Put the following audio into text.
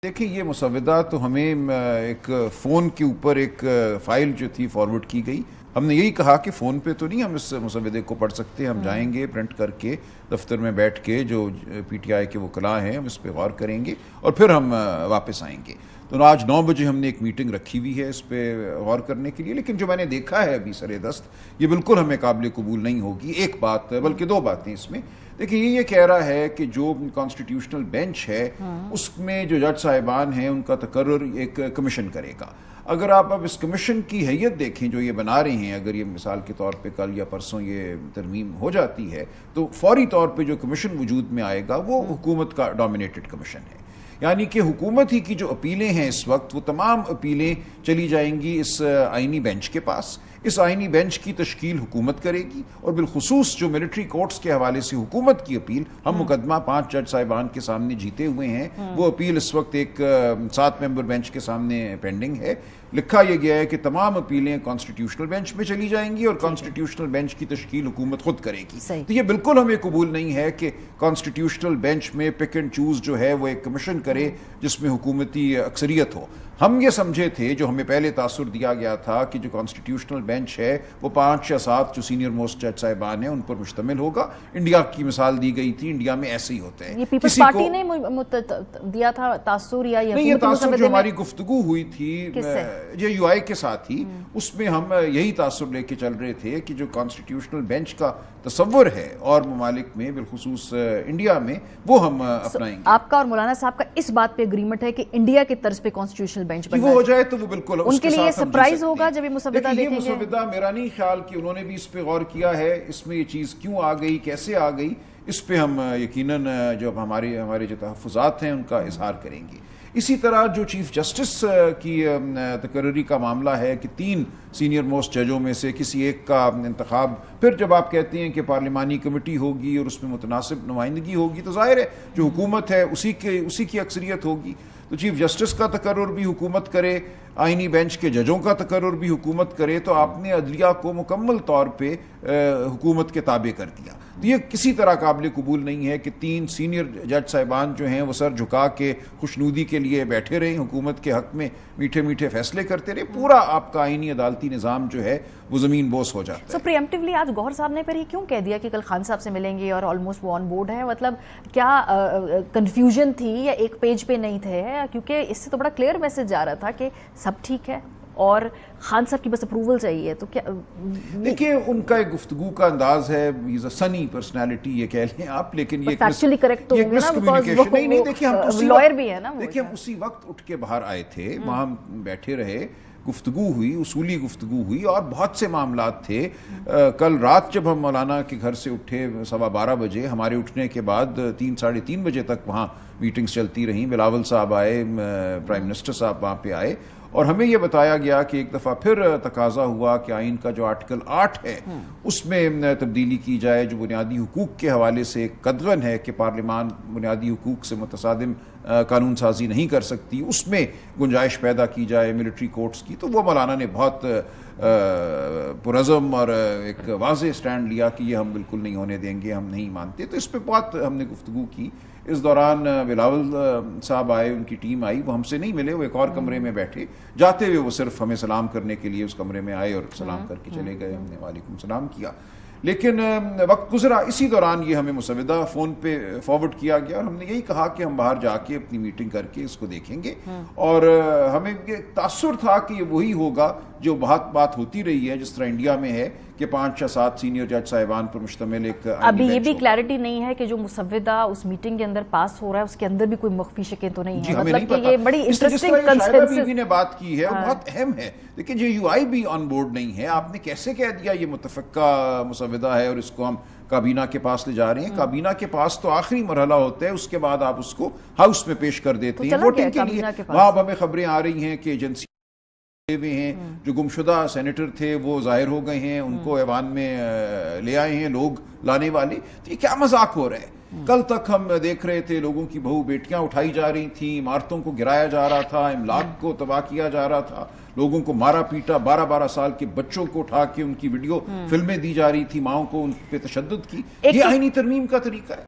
देखिए ये मुसव्वदा तो हमें एक फ़ोन के ऊपर एक फ़ाइल जो थी फॉरवर्ड की गई। हमने यही कहा कि फ़ोन पे तो नहीं हम इस मुसव्वदे को पढ़ सकते, हम जाएंगे प्रिंट करके दफ्तर में बैठ के जो पीटीआई के वकला हैं हम इस पे गौर करेंगे और फिर हम वापस आएंगे। तो आज 9 बजे हमने एक मीटिंग रखी हुई है इस पे गौर करने के लिए, लेकिन जो मैंने देखा है अभी सरे दस्त ये बिल्कुल हमें काबिल कबूल नहीं होगी। एक बात बल्कि दो बातें इसमें। देखिए ये कह रहा है कि जो कॉन्स्टिट्यूशनल बेंच है उसमें जो जज साहिबान हैं उनका तकर्रुर एक कमीशन करेगा। अगर आप अब इस कमीशन की हैयत देखें जो ये बना रहे हैं, अगर ये मिसाल के तौर पे कल या परसों ये तरमीम हो जाती है तो फौरी तौर पे जो कमीशन वजूद में आएगा वो हुकूमत का डोमिनेटेड कमीशन है। यानी कि हुकूमत ही की जो अपीलें हैं इस वक्त वो तमाम अपीलें चली जाएंगी इस आइनी बेंच के पास। इस आइनी बेंच की तश्कील हुकूमत करेगी और बिलखुसूस जो मिलिट्री कोर्ट्स के हवाले से हुकूमत की अपील, हम मुकदमा 5 जज साहिबान के सामने जीते हुए हैं, वो अपील इस वक्त एक 7 मेंबर बेंच के सामने पेंडिंग है। लिखा यह गया है कि तमाम अपीलें कॉन्स्टिट्यूशनल बेंच में चली जाएंगी और कॉन्स्टिट्यूशनल बेंच की तश्कील हुकूमत खुद करेगी। तो ये बिल्कुल हमें कबूल नहीं है कि कॉन्स्टिट्यूशनल बेंच में पिक एंड चूज जो है वो एक कमीशन करे जिसमें हुकूमती अक्सरियत हो। हम ये समझे थे, जो हमें पहले तासुर दिया गया था, कि जो कॉन्स्टिट्यूशनल बेंच है वो 5 या 7 जो सीनियर मोस्ट जज साहिबान हैं उन पर मुश्तमिल होगा। इंडिया की मिसाल दी गई थी, इंडिया में ऐसे ही होते हैं। ये पीपल्स पार्टी ने दिया था तासुर या नहीं, ये तासुर जो हमारी गुफ्तगू हुई थी ये यूआई के साथ ही, उसमें हम यही तासुर लेके चल रहे थे कि जो कॉन्स्टिट्यूशनल बेंच का तसव्वुर है और ममालिक में बिलखुसूस इंडिया में वो हम अपनाएंगे। आपका और मौलाना साहब का इस बात पे एग्रीमेंट है कि इंडिया की तर्ज पे कॉन्स्टिट्यूशनल बेंच वो हो जाए तो वो बिल्कुल उनके लिए सरप्राइज होगा जब ये मुसव्वदा देखेंगे। ये मुसव्वदा मेरा नहीं ख्याल कि उन्होंने भी इस पे गौर किया है, इसमें ये चीज़ क्यों आ गई, कैसे आ गई, इस पे हम यकीनन जो हमारे जो तहफ़्फ़ुज़ात हैं उनका इजहार करेंगे। इसी तरह जो चीफ जस्टिस की तकर्री का मामला है कि 3 सीनियर मोस्ट जजों में से किसी एक का इंतखाब, फिर जब आप कहते हैं कि पार्लिमानी कमेटी होगी और उसमें मुतनासिब नुमाइंदगी होगी तो जाहिर है जो हुकूमत है उसी की अक्सरियत होगी। तो चीफ जस्टिस का तकर्रुर भी हुकूमत करे, आइनी बेंच के जजों का तकर्रुर भी हुकूमत करे, तो आपने अदलिया को मुकम्मल तौर पे हुकूमत के ताबे कर दिया। तो ये किसी तरह काबिल कबूल नहीं है कि 3 सीनियर जज साहिबान जो हैं वो सर झुका के खुशनुदी के लिए बैठे रहे, हुकूमत के हक में मीठे मीठे फैसले करते रहे। पूरा आपका आइनी अदालती निज़ाम जो है वो ज़मीन बोस हो जाता है। प्रीएम्प्टिवली आज गौहर साहब ने फिर ये क्यों कह दिया कि कल खान साहब से मिलेंगे और ऑलमोस्ट वो ऑन बोर्ड है? मतलब क्या कंफ्यूजन थी या एक पेज पे नहीं थे? क्योंकि इससे तो बड़ा क्लियर मैसेज जा रहा था कि सब ठीक है और खान साहब की बस अप्रूवल चाहिए। तो क्या देखिए उनका एक गुफ्तगू का अंदाज है, he is a Sunny personality ये कह लें आप, लेकिन ये फैक्चुअली करेक्ट तो होंगे ना, बिकॉज़ नहीं देखिए हम लॉयर भी है ना। देखिए हम उसी वक्त उठ के बाहर आए थे, वहाँ बैठे रहे, गुफ्तगू हुई, उसूली गुफ्तगू हुई और बहुत से मामलात थे। कल रात जब हम मौलाना के घर से उठे 12:15 बजे, हमारे उठने के बाद 3 साढ़े 3 बजे तक वहाँ मीटिंग्स चलती रहीं। बिलावल साहब आए, प्राइम मिनिस्टर साहब वहाँ पे आए और हमें यह बताया गया कि एक दफ़ा फिर तकाजा हुआ कि आइन का जो आर्टिकल 8 है उसमें तब्दीली की जाए, जो बुनियादी हुकूक के हवाले से एक कदवन है कि पार्लिमान बुनियादी हुकूक से मुतसादिम कानून साजी नहीं कर सकती, उसमें गुंजाइश पैदा की जाए मिलिट्री कोर्ट्स की। तो वो मौलाना ने बहुत पुरज़म और एक वाज़ेह स्टैंड लिया कि ये हम बिल्कुल नहीं होने देंगे, हम नहीं मानते। तो इस पर बहुत हमने गुफ्तगू की। इस दौरान बिलावल साहब आए, उनकी टीम आई, वो हमसे नहीं मिले, वो एक और कमरे में बैठे। जाते हुए वो सिर्फ हमें सलाम करने के लिए उस कमरे में आए और सलाम करके चले गए। हमने वालेकुम सलाम किया, लेकिन वक्त गुजरा, इसी दौरान ये हमें मुसव्वदा फ़ोन पे फॉरवर्ड किया गया और हमने यही कहा कि हम बाहर जाके अपनी मीटिंग करके इसको देखेंगे। और हमें ये तासुर था कि ये वही होगा जो बात होती रही है, जिस तरह इंडिया में है कि 5 या 7 सीनियर जज साहिबान पर मुश्तमिल एक। अभी ये भी क्लैरिटी नहीं है कि जो मुसव्वदा उस मीटिंग के अंदर पास हो रहा है उसके अंदर भी कोई मख्फी शिकें तो नहीं है। मतलब कि ये बड़ी इंटरेस्टिंग कंसेंसस ने बात की है और बहुत अहम है, लेकिन ये यूआई भी ऑन बोर्ड नहीं है। आपने कैसे कह दिया ये मुतफ़क्का मुसव्वदा है और इसको हम काबीना के पास ले जा रहे हैं? काबीना के पास तो आखिरी मरहला होता है, उसके बाद आप उसको हाउस में पेश कर देते हैं वोटिंग के लिए। वहाँ हमें खबरें आ रही हैं कि एजेंसी हुए हैं, जो गुमशुदा सेनेटर थे वो जाहिर हो गए हैं, उनको ऐवान में ले आए हैं लोग लाने वाले। तो ये क्या मजाक हो रहा है? कल तक हम देख रहे थे लोगों की बहू बेटियां उठाई जा रही थी, इमारतों को गिराया जा रहा था, इमलाक को तबाह किया जा रहा था, लोगों को मारा पीटा, 12-12 साल के बच्चों को उठा के उनकी वीडियो फिल्में दी जा रही थी, माओं को उन पे तशद्दुद की। ये आईनी तरमीम का तरीका है।